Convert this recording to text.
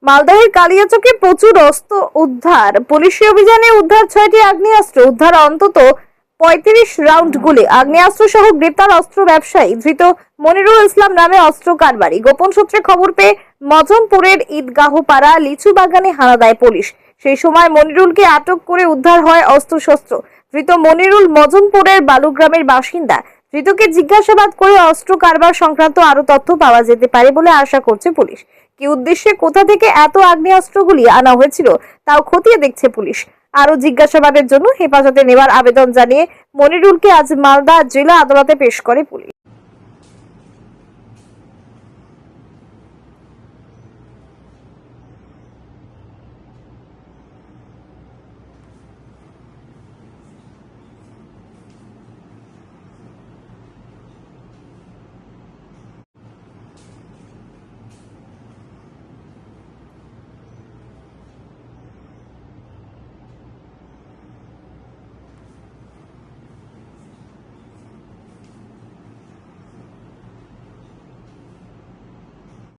মালদহের কালিয়াচকে প্রচুর অস্ত্র উদ্ধার। পুলিশি অভিযানে উদ্ধার 6টি আগ্নেয়াস্ত্র, উদ্ধার অন্তত 35 রাউন্ড গুলি। আগ্নেয়াস্ত্র সহ গ্রেপ্তার অস্ত্র ব্যবসায়ী ধৃত মনিরুল ইসলাম নামে অস্ত্র কারবারি। গোপন সূত্রে খবর পেয়ে মজমপুরের ঈদগাহপাড়া লিচু বাগানে হানা দেয় পুলিশ। সেই সময় মনিরুলকে আটক করে উদ্ধার হয় অস্ত্রশস্ত্র। ধৃত মনিরুল মজমপুরের বালুগ্রামের বাসিন্দা। ধৃতকে জিজ্ঞাসাবাদ করে অস্ত্র কারবার সংক্রান্ত আরো তথ্য পাওয়া যেতে পারে বলে আশা করছে পুলিশ। কি উদ্দেশ্যে, কোথা থেকে এত আগ্নেয়াস্ত্রগুলি আনা হয়েছিল তাও খতিয়ে দেখছে পুলিশ। আরো জিজ্ঞাসাবাদের জন্য হেফাজতে নেওয়ার আবেদন জানিয়ে মনিরুলকে আজ মালদা জেলা আদালতে পেশ করে পুলিশ।